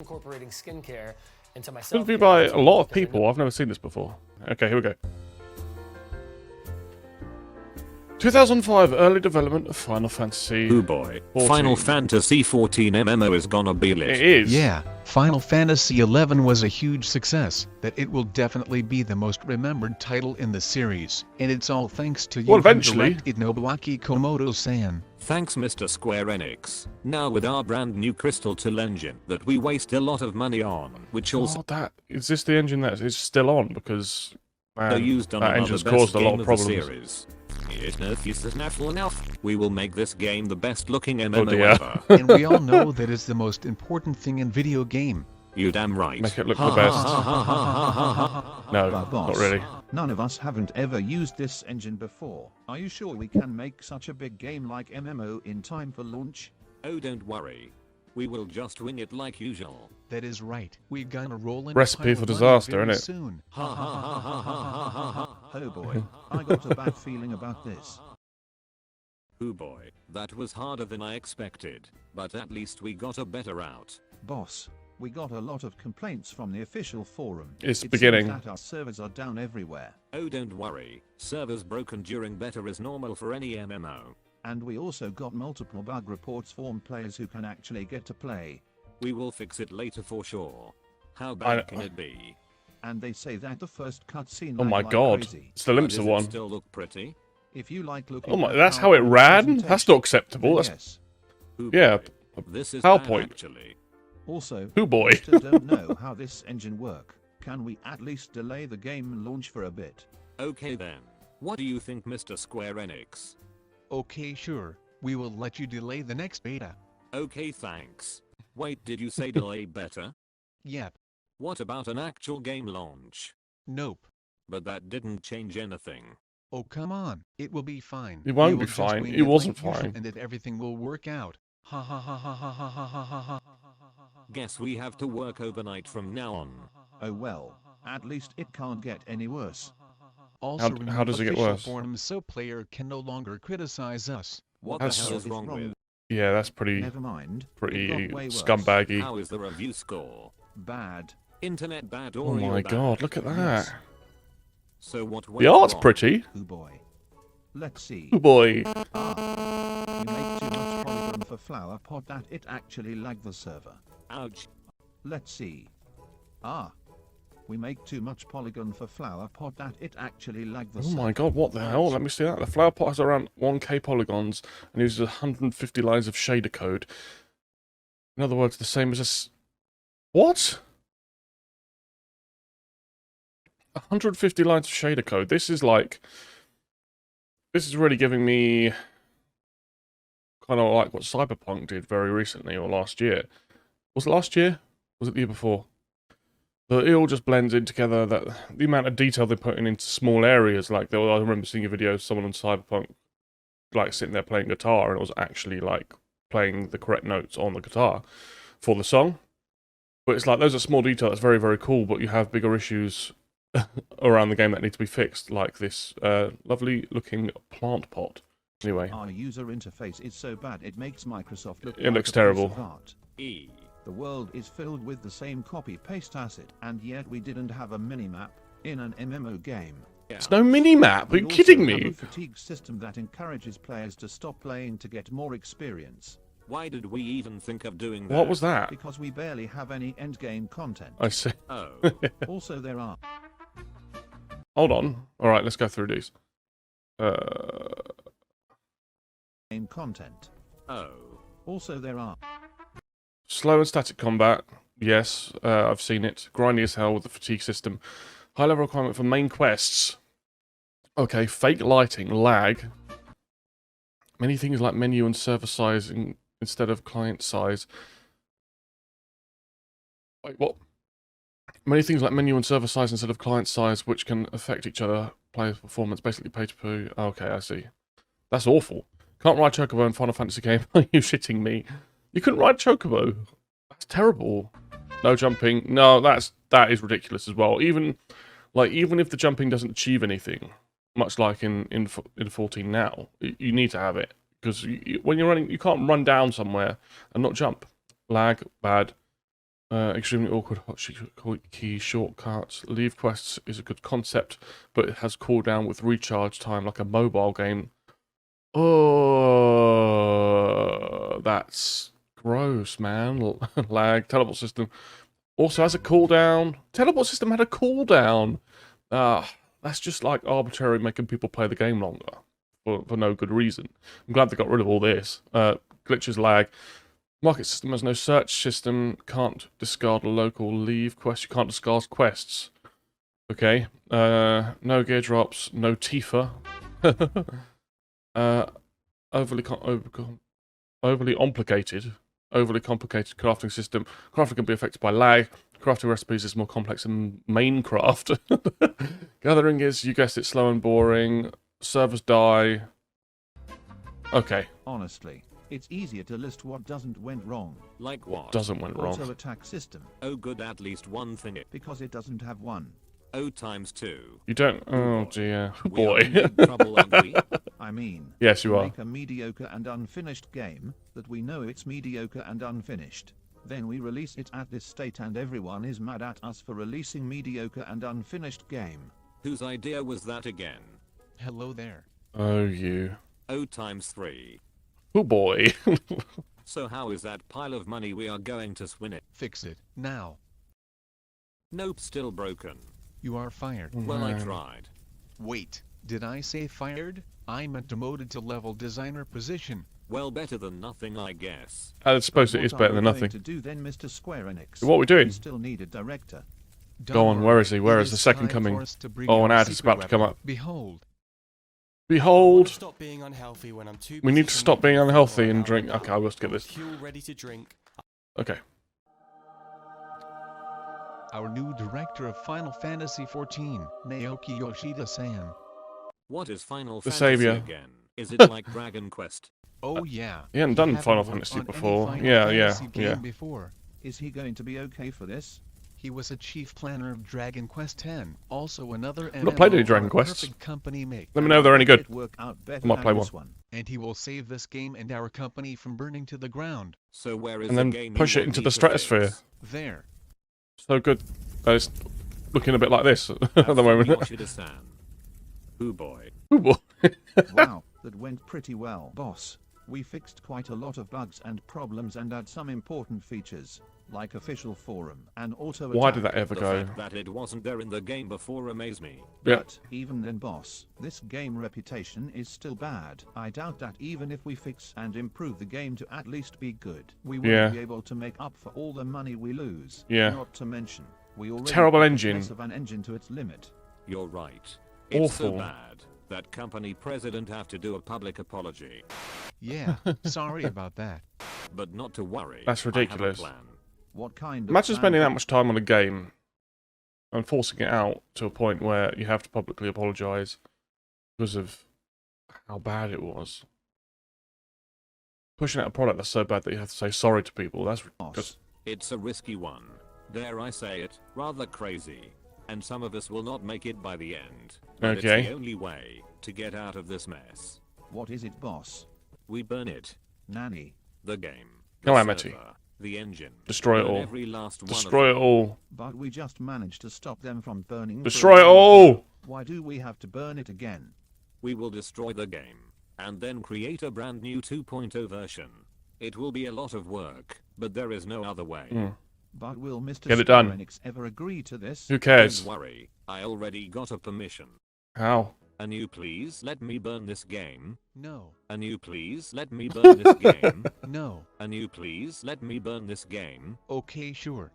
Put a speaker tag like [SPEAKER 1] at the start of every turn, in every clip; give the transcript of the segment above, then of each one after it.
[SPEAKER 1] incorporating skincare into my
[SPEAKER 2] This is viewed by a lot of people. I've never seen this before. Okay, here we go. 2005 early development of Final Fantasy.
[SPEAKER 3] Oh boy,
[SPEAKER 2] 14.
[SPEAKER 3] Final Fantasy 14 MMO is gonna be lit.
[SPEAKER 2] It is.
[SPEAKER 4] Yeah, Final Fantasy XI was a huge success, that it will definitely be the most remembered title in the series, and it's all thanks to you,
[SPEAKER 2] eventually.
[SPEAKER 4] Nobuaki Komodo-san.
[SPEAKER 3] Thanks Mr. Square Enix. Now with our brand new Crystal 2 engine that we waste a lot of money on, which also
[SPEAKER 2] Is this the engine that is still on? Because man,
[SPEAKER 3] used on
[SPEAKER 2] that
[SPEAKER 3] another
[SPEAKER 2] engine's
[SPEAKER 3] best
[SPEAKER 2] caused a lot
[SPEAKER 3] game
[SPEAKER 2] of
[SPEAKER 3] the
[SPEAKER 2] problems.
[SPEAKER 3] series. We will make this game the best looking
[SPEAKER 2] Oh
[SPEAKER 3] MMO
[SPEAKER 2] dear.
[SPEAKER 3] ever.
[SPEAKER 4] And we all know that is the most important thing in video game.
[SPEAKER 3] You damn right.
[SPEAKER 2] Make it look the best. No,
[SPEAKER 5] But
[SPEAKER 2] not
[SPEAKER 5] boss,
[SPEAKER 2] really.
[SPEAKER 5] none of us haven't ever used this engine before. Are you sure we can make such a big game like MMO in time for launch?
[SPEAKER 3] Oh don't worry. We will just wing it like usual.
[SPEAKER 4] That is right. We're gonna roll in
[SPEAKER 2] Recipe for disaster, innit?
[SPEAKER 4] soon.
[SPEAKER 5] Oh boy, I got a bad feeling about this.
[SPEAKER 3] Oh boy, that was harder than I expected, but at least we got a better route.
[SPEAKER 5] Boss, we got a lot of complaints from the official forum.
[SPEAKER 2] It's
[SPEAKER 5] It
[SPEAKER 2] beginning.
[SPEAKER 5] seems that our servers are down everywhere.
[SPEAKER 3] Oh don't worry, servers broken during beta is normal for any MMO.
[SPEAKER 5] And we also got multiple bug reports from players who can actually get to play.
[SPEAKER 3] We will fix it later for sure. How bad can it be?
[SPEAKER 5] And they say that the first cutscene
[SPEAKER 2] Oh my
[SPEAKER 5] like
[SPEAKER 2] god.
[SPEAKER 5] crazy.
[SPEAKER 2] It's the
[SPEAKER 3] But
[SPEAKER 2] Limsa
[SPEAKER 3] does it
[SPEAKER 2] one.
[SPEAKER 3] still look pretty?
[SPEAKER 5] If you like looking
[SPEAKER 2] Oh my,
[SPEAKER 5] at
[SPEAKER 2] that's how it
[SPEAKER 5] PowerPoint
[SPEAKER 2] ran? That's
[SPEAKER 5] presentation,
[SPEAKER 2] not acceptable.
[SPEAKER 5] then
[SPEAKER 2] That's,
[SPEAKER 5] yes.
[SPEAKER 3] Oh
[SPEAKER 2] yeah.
[SPEAKER 3] boy, this is
[SPEAKER 2] PowerPoint.
[SPEAKER 3] bad actually.
[SPEAKER 5] Also,
[SPEAKER 2] Oh boy.
[SPEAKER 5] we still don't know how this engine work. Can we at least delay the game launch for a bit?
[SPEAKER 3] Okay then. What do you think Mr. Square Enix?
[SPEAKER 4] Okay, sure. We will let you delay the next beta.
[SPEAKER 3] Okay thanks. Wait, did you say delay beta?
[SPEAKER 4] Yep.
[SPEAKER 3] What about an actual game launch?
[SPEAKER 4] Nope.
[SPEAKER 3] But that didn't change anything.
[SPEAKER 4] Oh come on. It will be fine.
[SPEAKER 2] It won't
[SPEAKER 4] We
[SPEAKER 2] be
[SPEAKER 4] will just
[SPEAKER 2] fine.
[SPEAKER 4] wing
[SPEAKER 2] It wasn't
[SPEAKER 4] like usual
[SPEAKER 2] fine.
[SPEAKER 4] And that everything will work out. Ha ha ha ha ha ha ha ha ha ha.
[SPEAKER 3] Guess we have to work overnight from now on.
[SPEAKER 5] Oh well, at least it can't get any worse.
[SPEAKER 4] Also,
[SPEAKER 2] How does it get
[SPEAKER 4] official
[SPEAKER 2] worse?
[SPEAKER 4] forums so player can no longer criticize us.
[SPEAKER 3] What
[SPEAKER 2] That's-
[SPEAKER 3] the hell is wrong with?
[SPEAKER 2] Yeah, that's pretty
[SPEAKER 5] Never mind. it
[SPEAKER 2] pretty
[SPEAKER 5] got way worse.
[SPEAKER 2] scumbaggy.
[SPEAKER 3] How is the review score?
[SPEAKER 5] Bad.
[SPEAKER 3] Internet bad or
[SPEAKER 2] Oh my
[SPEAKER 3] real bad?
[SPEAKER 2] god, look at that.
[SPEAKER 5] Yes.
[SPEAKER 3] So what went
[SPEAKER 2] The art's
[SPEAKER 3] wrong?
[SPEAKER 2] pretty.
[SPEAKER 5] Oh boy. Let's see.
[SPEAKER 2] Oh boy.
[SPEAKER 5] We make too much polygon for flower pot that it actually lagged the server.
[SPEAKER 3] Ouch.
[SPEAKER 5] Let's see. We make too much polygon for flower pot that it actually lagged the
[SPEAKER 2] Oh
[SPEAKER 5] server.
[SPEAKER 2] my god, what the hell? Let me see that. The flower pot has around 1k polygons and uses 150 lines of shader code. In other words, the same as a... What? 150 lines of shader code. This is like... This is really giving me... kind of like what Cyberpunk did very recently, or last year. Was it last year? Was it the year before? But it all just blends in together, that the amount of detail they're putting into small areas, like, I remember seeing a video of someone on Cyberpunk, like, sitting there playing guitar, and it was actually, like, playing the correct notes on the guitar for the song. But it's like, those are small details, that's very, very cool, but you have bigger issues around the game that need to be fixed, like this lovely-looking plant pot. Anyway,
[SPEAKER 5] Our user interface is so bad it makes Microsoft look
[SPEAKER 2] It
[SPEAKER 5] like
[SPEAKER 2] looks
[SPEAKER 5] a piece
[SPEAKER 2] terrible.
[SPEAKER 5] of art. The world is filled with the same copy-paste asset, and yet we didn't have a minimap in an MMO game.
[SPEAKER 2] it's no mini-map, are
[SPEAKER 5] We
[SPEAKER 2] you
[SPEAKER 5] also
[SPEAKER 2] kidding
[SPEAKER 5] have
[SPEAKER 2] me?
[SPEAKER 5] a fatigue system that encourages players to stop playing to get more experience.
[SPEAKER 3] Why did we even think of doing that?
[SPEAKER 2] What was that?
[SPEAKER 5] Because we barely have any endgame content.
[SPEAKER 2] I see.
[SPEAKER 3] Oh.
[SPEAKER 5] Also there are
[SPEAKER 2] Hold on. Alright, let's go through these.
[SPEAKER 5] game content.
[SPEAKER 3] Oh.
[SPEAKER 5] Also there are
[SPEAKER 2] Slow and static combat. Yes, I've seen it. Grindy as hell with the fatigue system. High level requirement for main quests. Okay, fake lighting, lag. Many things like menu and server size instead of client size. Wait, what? Many things like menu and server size instead of client size, which can affect each other. Player's performance, basically page per... Okay, I see. That's awful. Can't ride Chocobo in Final Fantasy game. Are you shitting me? You couldn't ride Chocobo. That's terrible. No jumping. No, that is ridiculous as well. Even if the jumping doesn't achieve anything, much like in 14 now, you need to have it, because when you're running, you can't run down somewhere and not jump. Lag, bad. Extremely awkward hotkey shortcuts. Leave quests is a good concept, but it has cooldown with recharge time like a mobile game. Oh, that's gross, man. Lag. Teleport system also has a cooldown. Teleport system had a cooldown. That's just like arbitrary making people play the game longer for no good reason. I'm glad they got rid of all this. Glitches, lag. Market system has no search system. Can't discard a local leave quest. You can't discard quests. Okay. No gear drops. No Tifa. Overly complicated crafting system. Crafting can be affected by lag. Crafting recipes is more complex than Minecraft. Gathering is, you guessed it, slow and boring. Servers die. Okay.
[SPEAKER 5] Honestly, it's easier to list what doesn't went wrong.
[SPEAKER 3] Like what?
[SPEAKER 2] Doesn't went wrong.
[SPEAKER 5] Auto attack system,
[SPEAKER 3] Oh good, at least one thing.
[SPEAKER 5] because it doesn't have one.
[SPEAKER 3] Oh times 2.
[SPEAKER 2] You don't. Oh dear. Oh,
[SPEAKER 3] We are in
[SPEAKER 2] boy.
[SPEAKER 3] big trouble, aren't we?
[SPEAKER 5] I mean,
[SPEAKER 2] Yes, you are.
[SPEAKER 5] make a mediocre and unfinished game that we know it's mediocre and unfinished. Then we release it at this state and everyone is mad at us for releasing mediocre and unfinished game.
[SPEAKER 3] Whose idea was that again?
[SPEAKER 4] Hello there.
[SPEAKER 2] Oh, you.
[SPEAKER 3] Oh times 3.
[SPEAKER 2] Oh boy.
[SPEAKER 3] So how is that pile of money we are going to swin it?
[SPEAKER 4] Fix it, now.
[SPEAKER 3] Nope, still broken.
[SPEAKER 4] You are fired.
[SPEAKER 3] Well, I
[SPEAKER 2] Man.
[SPEAKER 3] tried.
[SPEAKER 4] Wait, did I say fired? I meant demoted to level designer position.
[SPEAKER 3] Well, better than nothing, I guess.
[SPEAKER 2] I suppose it
[SPEAKER 5] What
[SPEAKER 2] is
[SPEAKER 5] are
[SPEAKER 2] better
[SPEAKER 5] we
[SPEAKER 2] than
[SPEAKER 5] going
[SPEAKER 2] nothing.
[SPEAKER 5] to do then, Mr. Square Enix?
[SPEAKER 2] What are we doing?
[SPEAKER 5] We still need a director.
[SPEAKER 2] Go on, where is he? Where
[SPEAKER 4] It
[SPEAKER 2] is the second
[SPEAKER 4] time
[SPEAKER 2] coming?
[SPEAKER 4] for us to bring
[SPEAKER 2] Oh,
[SPEAKER 4] out
[SPEAKER 2] an
[SPEAKER 4] a
[SPEAKER 2] ad is
[SPEAKER 4] secret
[SPEAKER 2] about to come
[SPEAKER 4] weapon.
[SPEAKER 2] up.
[SPEAKER 4] Behold.
[SPEAKER 2] Behold.
[SPEAKER 1] Stop being unhealthy when I'm too
[SPEAKER 2] We need
[SPEAKER 1] busy
[SPEAKER 2] to stop being
[SPEAKER 1] making
[SPEAKER 2] unhealthy
[SPEAKER 1] food
[SPEAKER 2] and
[SPEAKER 1] or
[SPEAKER 2] drink.
[SPEAKER 1] out
[SPEAKER 2] Okay, I will get
[SPEAKER 1] with
[SPEAKER 2] this.
[SPEAKER 1] fuel ready to drink.
[SPEAKER 2] Okay.
[SPEAKER 4] Our new director of Final Fantasy XIV, Naoki Yoshida-san.
[SPEAKER 3] What is Final
[SPEAKER 2] The
[SPEAKER 3] Fantasy
[SPEAKER 2] saviour.
[SPEAKER 3] again? Is it like Dragon Quest?
[SPEAKER 4] Oh yeah.
[SPEAKER 2] He hadn't
[SPEAKER 4] You
[SPEAKER 2] done
[SPEAKER 4] haven't
[SPEAKER 2] Final
[SPEAKER 4] worked
[SPEAKER 2] Fantasy
[SPEAKER 4] on any
[SPEAKER 2] before.
[SPEAKER 4] Final
[SPEAKER 2] Yeah,
[SPEAKER 4] Fantasy
[SPEAKER 2] yeah,
[SPEAKER 4] game
[SPEAKER 2] yeah.
[SPEAKER 4] Before.
[SPEAKER 5] Is he going to be okay for this?
[SPEAKER 4] He was a chief planner of Dragon Quest X, also another
[SPEAKER 2] I've not played any
[SPEAKER 4] MMO
[SPEAKER 2] Dragon
[SPEAKER 4] our
[SPEAKER 2] Quests.
[SPEAKER 4] perfect company make.
[SPEAKER 2] Let me know if they're any good.
[SPEAKER 5] It work out better
[SPEAKER 2] I might
[SPEAKER 5] than
[SPEAKER 2] play
[SPEAKER 5] this
[SPEAKER 2] one.
[SPEAKER 4] And he will save this game and our company from burning to the ground.
[SPEAKER 3] So where is
[SPEAKER 2] And
[SPEAKER 3] the
[SPEAKER 2] then
[SPEAKER 3] game
[SPEAKER 2] push
[SPEAKER 3] you
[SPEAKER 2] it
[SPEAKER 3] want
[SPEAKER 2] into
[SPEAKER 3] me
[SPEAKER 2] the
[SPEAKER 3] to
[SPEAKER 2] stratosphere.
[SPEAKER 3] fix?
[SPEAKER 4] There.
[SPEAKER 2] So good. It's looking a bit like this at
[SPEAKER 3] Have
[SPEAKER 2] the
[SPEAKER 3] fun,
[SPEAKER 2] moment.
[SPEAKER 3] Yoshida-san. Oh boy.
[SPEAKER 2] Oh boy.
[SPEAKER 5] Wow, that went pretty well, boss. We fixed quite a lot of bugs and problems and add some important features, like official forum and auto
[SPEAKER 2] Why
[SPEAKER 5] attack.
[SPEAKER 2] did that ever
[SPEAKER 3] The
[SPEAKER 2] go?
[SPEAKER 3] fact that it wasn't there in the game before amazed me.
[SPEAKER 2] Yeah.
[SPEAKER 5] But even then, boss, this game reputation is still bad. I doubt that even if we fix and improve the game to at least be good, we won't
[SPEAKER 2] Yeah.
[SPEAKER 5] be able to make up for all the money we lose.
[SPEAKER 2] Yeah.
[SPEAKER 5] Not to mention, we already
[SPEAKER 2] Terrible
[SPEAKER 5] put
[SPEAKER 2] engine.
[SPEAKER 5] less of an engine to its limit.
[SPEAKER 3] You're right. It's so
[SPEAKER 2] Awful.
[SPEAKER 3] bad that company president have to do a public apology.
[SPEAKER 4] Yeah, sorry about that.
[SPEAKER 3] But not to worry.
[SPEAKER 2] That's ridiculous.
[SPEAKER 3] I have a plan.
[SPEAKER 5] What kind of
[SPEAKER 2] Imagine
[SPEAKER 5] plan
[SPEAKER 2] spending that
[SPEAKER 5] would-
[SPEAKER 2] much time on a game and forcing it out to a point where you have to publicly apologise because of how bad it was. Pushing out a product that's so bad that you have to say sorry to people. That's
[SPEAKER 5] boss?
[SPEAKER 3] It's a risky one. Dare I say it, rather crazy. And some of us will not make it by the end. But
[SPEAKER 2] Okay.
[SPEAKER 3] It's the only way to get out of this mess.
[SPEAKER 5] What is it, boss?
[SPEAKER 3] We burn it.
[SPEAKER 5] Nanny.
[SPEAKER 3] The game.
[SPEAKER 2] Calamity.
[SPEAKER 3] The server, the engine.
[SPEAKER 2] Destroy it
[SPEAKER 3] burn
[SPEAKER 2] all.
[SPEAKER 3] Every last one
[SPEAKER 2] Destroy
[SPEAKER 3] of
[SPEAKER 2] it
[SPEAKER 3] them.
[SPEAKER 2] all.
[SPEAKER 5] But we just managed to stop them from burning. for
[SPEAKER 2] Destroy it
[SPEAKER 5] a long
[SPEAKER 2] all.
[SPEAKER 5] time. Why do we have to burn it again?
[SPEAKER 3] We will destroy the game. And then create a brand new 2.0 version. It will be a lot of work, but there is no other way.
[SPEAKER 2] Mm.
[SPEAKER 5] But will Mr.
[SPEAKER 2] Get it
[SPEAKER 5] Square
[SPEAKER 2] done.
[SPEAKER 5] Enix ever agree to this?
[SPEAKER 2] Who cares?
[SPEAKER 3] Don't worry, I already got a permission.
[SPEAKER 2] How?
[SPEAKER 3] And you please let me burn this game?
[SPEAKER 4] No,
[SPEAKER 3] And you please let me burn this game?
[SPEAKER 4] no.
[SPEAKER 3] And you please let me burn this game?
[SPEAKER 4] Okay, sure.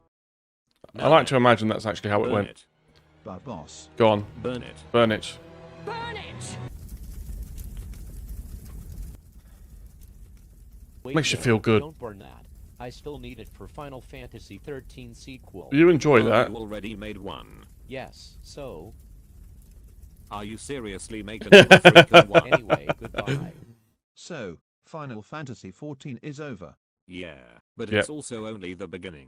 [SPEAKER 2] I like to imagine that's actually how it
[SPEAKER 3] Burn
[SPEAKER 2] went.
[SPEAKER 3] it.
[SPEAKER 5] But boss,
[SPEAKER 2] Go on.
[SPEAKER 3] Burn it.
[SPEAKER 2] Burn it.
[SPEAKER 6] Wait,
[SPEAKER 2] Makes you
[SPEAKER 6] no,
[SPEAKER 2] feel good.
[SPEAKER 6] Don't burn that. I still need it for Final Fantasy XIII sequel.
[SPEAKER 2] You enjoy
[SPEAKER 3] Oh,
[SPEAKER 2] that.
[SPEAKER 3] You already made one.
[SPEAKER 6] Yes, so
[SPEAKER 3] Are you seriously making a freaking one?
[SPEAKER 6] anyway, goodbye.
[SPEAKER 5] so, Final Fantasy XIV is over.
[SPEAKER 3] Yeah, but
[SPEAKER 2] Yep.
[SPEAKER 3] it's also only the beginning.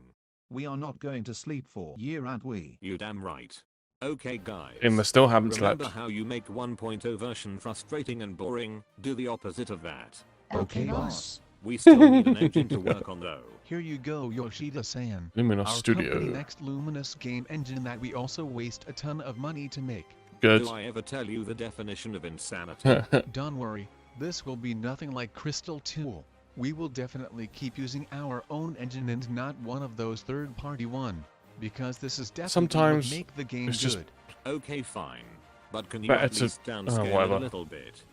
[SPEAKER 5] We are not going to sleep for a year, aren't we?
[SPEAKER 3] You damn right. Okay guys.
[SPEAKER 2] In the still haven't slept.
[SPEAKER 3] Remember how you make 1.0 version frustrating and boring? Do the opposite of that.
[SPEAKER 5] Okay, boss.
[SPEAKER 3] We still need an engine to work on though.
[SPEAKER 4] Here you go, Yoshida-san.
[SPEAKER 2] Luminous
[SPEAKER 4] Our
[SPEAKER 2] Studio.
[SPEAKER 4] company next Luminous game engine that we also waste a ton of money to make.
[SPEAKER 2] Good.
[SPEAKER 3] Do I ever tell you the definition of insanity?
[SPEAKER 4] Don't worry, this will be nothing like Crystal Tool. We will definitely keep using our own engine and not one of those third-party one, because this is definitely
[SPEAKER 2] Sometimes
[SPEAKER 4] what make the game
[SPEAKER 2] it's just
[SPEAKER 4] good.
[SPEAKER 3] Okay, fine. But can you
[SPEAKER 2] better
[SPEAKER 3] at
[SPEAKER 2] to-
[SPEAKER 3] least downscale it
[SPEAKER 2] whatever.
[SPEAKER 3] a little bit?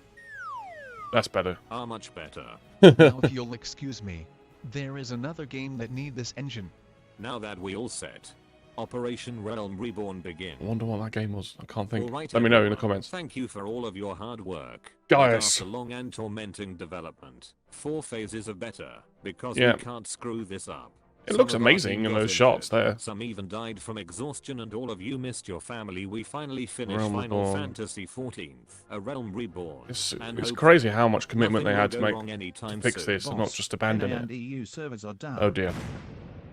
[SPEAKER 2] That's better.
[SPEAKER 3] Much better.
[SPEAKER 4] Now if you'll excuse me, there is another game that need this engine.
[SPEAKER 3] Now that we all set, Operation Realm Reborn begin.
[SPEAKER 2] I wonder what that game was. I can't think.
[SPEAKER 3] Alright,
[SPEAKER 2] Let me know in the
[SPEAKER 3] everyone,
[SPEAKER 2] comments.
[SPEAKER 3] Thank you for all of your hard work.
[SPEAKER 2] Guys.
[SPEAKER 3] But after long and tormenting development, 4 phases are better, because
[SPEAKER 2] Yeah.
[SPEAKER 3] we can't screw this up.
[SPEAKER 2] It
[SPEAKER 3] Some
[SPEAKER 2] looks
[SPEAKER 3] of our
[SPEAKER 2] amazing
[SPEAKER 3] team
[SPEAKER 2] in
[SPEAKER 3] got
[SPEAKER 2] those shots
[SPEAKER 3] injured,
[SPEAKER 2] there.
[SPEAKER 3] Some even died from exhaustion, and all of you missed your family. We finally finished
[SPEAKER 2] Realm
[SPEAKER 3] Final
[SPEAKER 2] Reborn.
[SPEAKER 3] Fantasy XIV, A Realm Reborn.
[SPEAKER 2] It's
[SPEAKER 3] and
[SPEAKER 2] it's
[SPEAKER 3] hopefully
[SPEAKER 2] crazy how much commitment they
[SPEAKER 3] nothing
[SPEAKER 2] had to
[SPEAKER 3] will go
[SPEAKER 2] make
[SPEAKER 3] wrong anytime
[SPEAKER 2] to fix
[SPEAKER 3] soon.
[SPEAKER 2] this and not
[SPEAKER 5] Boss,
[SPEAKER 2] just abandon
[SPEAKER 5] NA
[SPEAKER 2] it.
[SPEAKER 5] and EU servers are down.
[SPEAKER 2] Oh dear.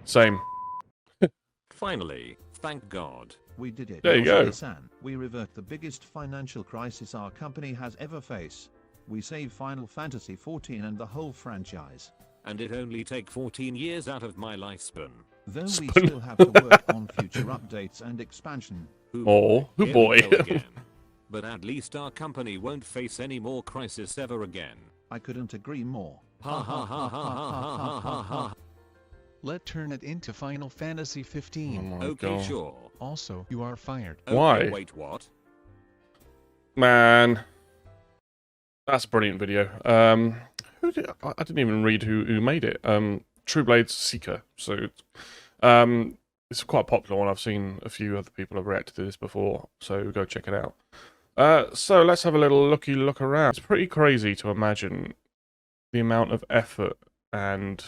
[SPEAKER 2] Same.
[SPEAKER 3] Finally, thank God.
[SPEAKER 5] We did it.
[SPEAKER 2] There you go.
[SPEAKER 5] Yoshida-san. We revert the biggest financial crisis our company has ever faced. We save Final Fantasy XIV and the whole franchise.
[SPEAKER 3] And it only take 14 years out of my lifespan.
[SPEAKER 5] Though we
[SPEAKER 2] Spoon.
[SPEAKER 5] still have to work on future updates and expansion.
[SPEAKER 2] Oh, who
[SPEAKER 3] Here
[SPEAKER 2] boy.
[SPEAKER 3] we go again. But at least our company won't face any more crisis ever again.
[SPEAKER 5] I couldn't agree more.
[SPEAKER 3] Ha ha ha ha ha ha ha ha.
[SPEAKER 4] Let's turn it into Final Fantasy
[SPEAKER 2] Oh
[SPEAKER 4] 15.
[SPEAKER 2] my
[SPEAKER 3] Okay,
[SPEAKER 2] God.
[SPEAKER 3] sure.
[SPEAKER 4] Also, you are fired.
[SPEAKER 3] Okay,
[SPEAKER 2] Why?
[SPEAKER 3] Wait, what?
[SPEAKER 2] Man. That's a brilliant video. I didn't even read who made it. True Blades Seeker. So it's quite a popular one. I've seen a few other people have reacted to this before, so go check it out. So let's have a little look around. It's pretty crazy to imagine the amount of effort and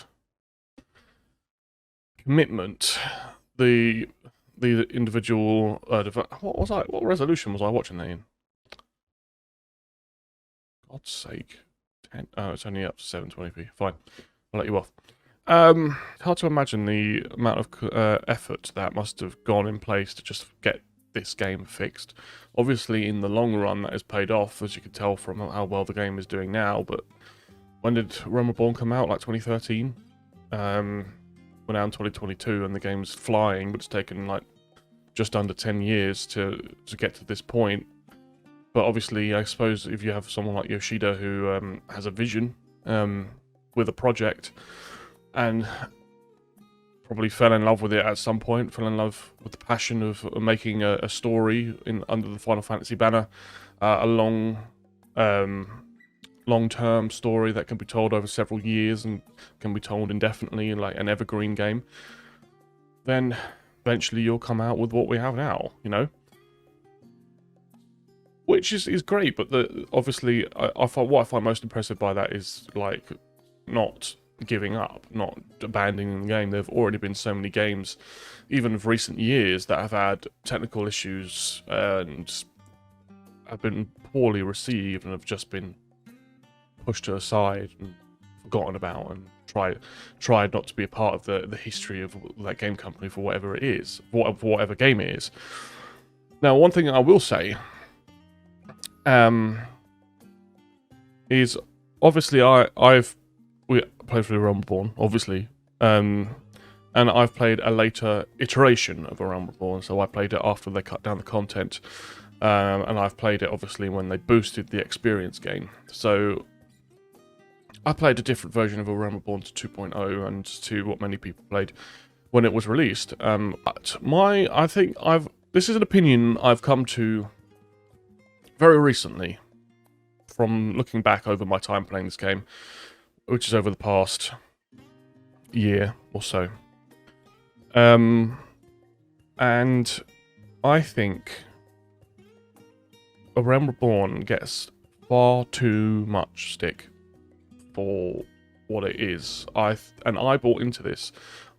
[SPEAKER 2] commitment the individual what resolution was I watching that in? God's sake. 10, oh, it's only up to 720p. Fine. I'll let you off. Hard to imagine the amount of effort that must have gone in place to just get this game fixed. Obviously, in the long run, that has paid off, as you can tell from how well the game is doing now. But when did Reborn come out? Like 2013? We're now in 2022, and the game's flying, but it's taken like just under 10 years to get to this point. But obviously, I suppose if you have someone like Yoshida who has a vision with a project and probably fell in love with it at some point, fell in love with the passion of making a story under the Final Fantasy banner, a long-term story that can be told over several years and can be told indefinitely, like an evergreen game, then eventually you'll come out with what we have now, you know? Which is great, but obviously I find what I find most impressive by that is like not giving up, not abandoning the game. There have already been so many games, even of recent years, that have had technical issues and have been poorly received and have just been pushed to the side and forgotten about and tried not to be a part of the history of that game company for whatever it is, for whatever game it is. Now, one thing I will say is obviously we played through Realm Reborn, obviously, and I've played a later iteration of A Realm Reborn, so I played it after they cut down the content, and I've played it obviously when they boosted the experience gain. So I played a different version of A Realm Reborn to 2.0 and to what many people played when it was released. But this is an opinion I've come to very recently, from looking back over my time playing this game, which is over the past year or so. And I think A Realm Reborn gets far too much stick for what it is. I bought into this.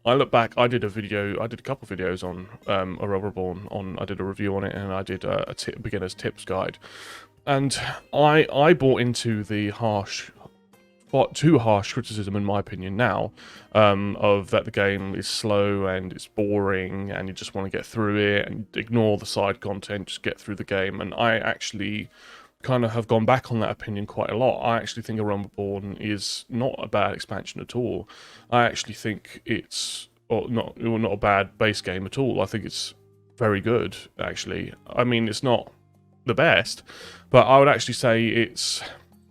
[SPEAKER 2] I look back, I did a couple of videos on A Realm Reborn, I did a review on it, and I did a beginner's tips guide. And I bought into the too harsh criticism, in my opinion now, of that the game is slow and it's boring and you just want to get through it and ignore the side content, just get through the game. And I actually kind of have gone back on that opinion quite a lot. I actually think A Realm Reborn is not a bad expansion at all. I actually think it's not a bad base game at all. I think it's very good, actually. I mean, it's not the best, but I would actually say it's...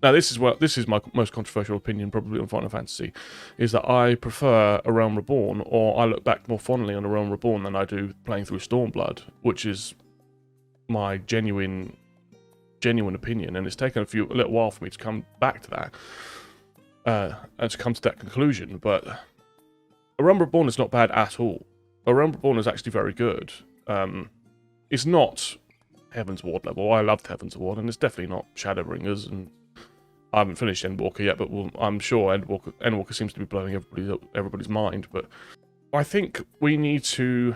[SPEAKER 2] Now, this is my most controversial opinion, probably on Final Fantasy, is that I prefer A Realm Reborn, or I look back more fondly on A Realm Reborn than I do playing through Stormblood, which is my genuine opinion, and it's taken a little while for me to come back to that, and to come to that conclusion. But A Realm Reborn is not bad at all. A Realm Reborn is actually very good. It's not Heaven's Ward level. I loved Heaven's Ward, and it's definitely not Shadowbringers, and I haven't finished Endwalker yet, but I'm sure Endwalker seems to be blowing everybody's mind. But I think we need to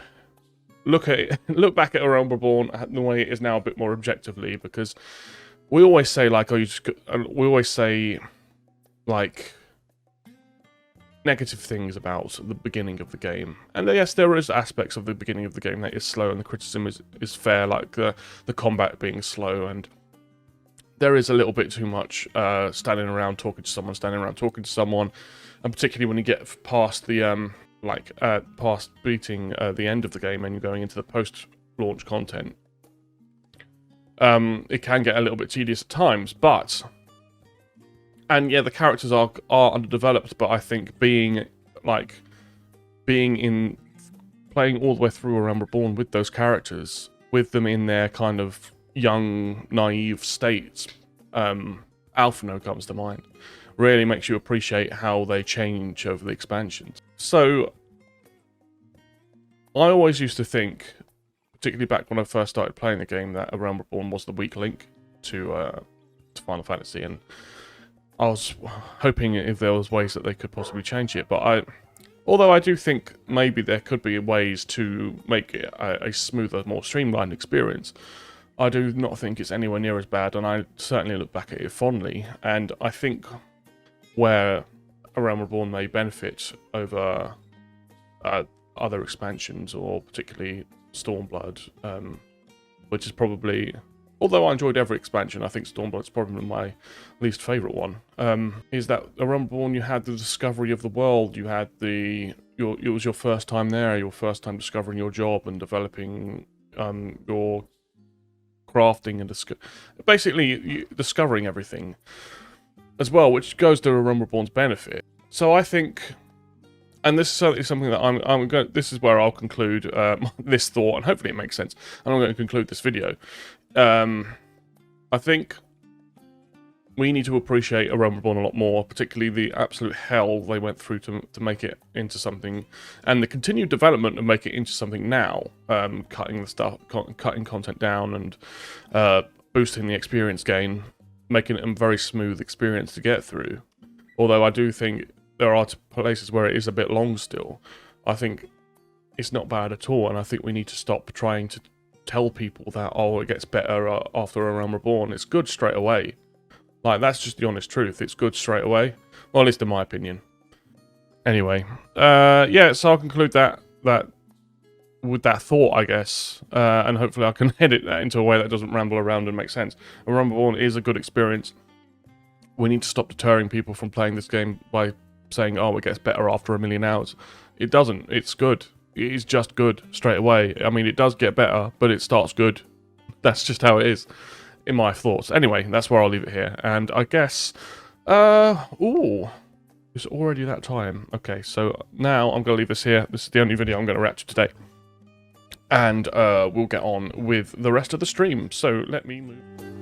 [SPEAKER 2] look back at A Realm Reborn the way it is now a bit more objectively, because we always say negative things about the beginning of the game. And yes, there is aspects of the beginning of the game that is slow, and the criticism is fair, like the combat being slow, and there is a little bit too much standing around talking to someone, and particularly when you get past the past beating the end of the game and you're going into the post-launch content. It can get a little bit tedious at times, but... And yeah, the characters are underdeveloped, but I think playing all the way through A Realm Reborn with those characters, with them in their kind of young, naive states, Alphino comes to mind, really makes you appreciate how they change over the expansions. So, I always used to think, particularly back when I first started playing the game, that A Realm Reborn was the weak link to Final Fantasy, and I was hoping if there was ways that they could possibly change it, but although I do think maybe there could be ways to make it a smoother, more streamlined experience, I do not think it's anywhere near as bad, and I certainly look back at it fondly, and I think where A Realm Reborn may benefit over other expansions, or particularly Stormblood, which is probably... Although I enjoyed every expansion, I think Stormblood's probably my least favourite one. Is that A Realm Reborn, you had the discovery of the world, you had it was your first time there, your first time discovering your job and developing your crafting and basically discovering everything as well, which goes to A Realm Reborn's benefit. So I think, and this is certainly something that this is where I'll conclude this thought, and hopefully it makes sense, and I'm going to conclude this video. I think we need to appreciate A Realm Reborn a lot more, particularly the absolute hell they went through to make it into something, and the continued development of make it into something now, cutting content down and boosting the experience gain, making it a very smooth experience to get through. Although I do think there are places where it is a bit long still. I think it's not bad at all, and I think we need to stop trying to tell people that, oh, it gets better after A Realm Reborn. It's good straight away. Like, that's just the honest truth. It's good straight away. Well, at least in my opinion. Anyway, yeah, so I'll conclude that with that thought, I guess, and hopefully I can edit that into a way that doesn't ramble around and make sense. A Realm Reborn is a good experience. We need to stop deterring people from playing this game by saying, oh, it gets better after 1,000,000 hours. It doesn't. It's good. It is just good straight away. I mean, it does get better, but it starts good. That's just how it is, in my thoughts. Anyway, that's where I'll leave it here. And I guess, ooh, it's already that time. Okay, so now I'm going to leave this here. This is the only video I'm going to react to today. And we'll get on with the rest of the stream. So let me move.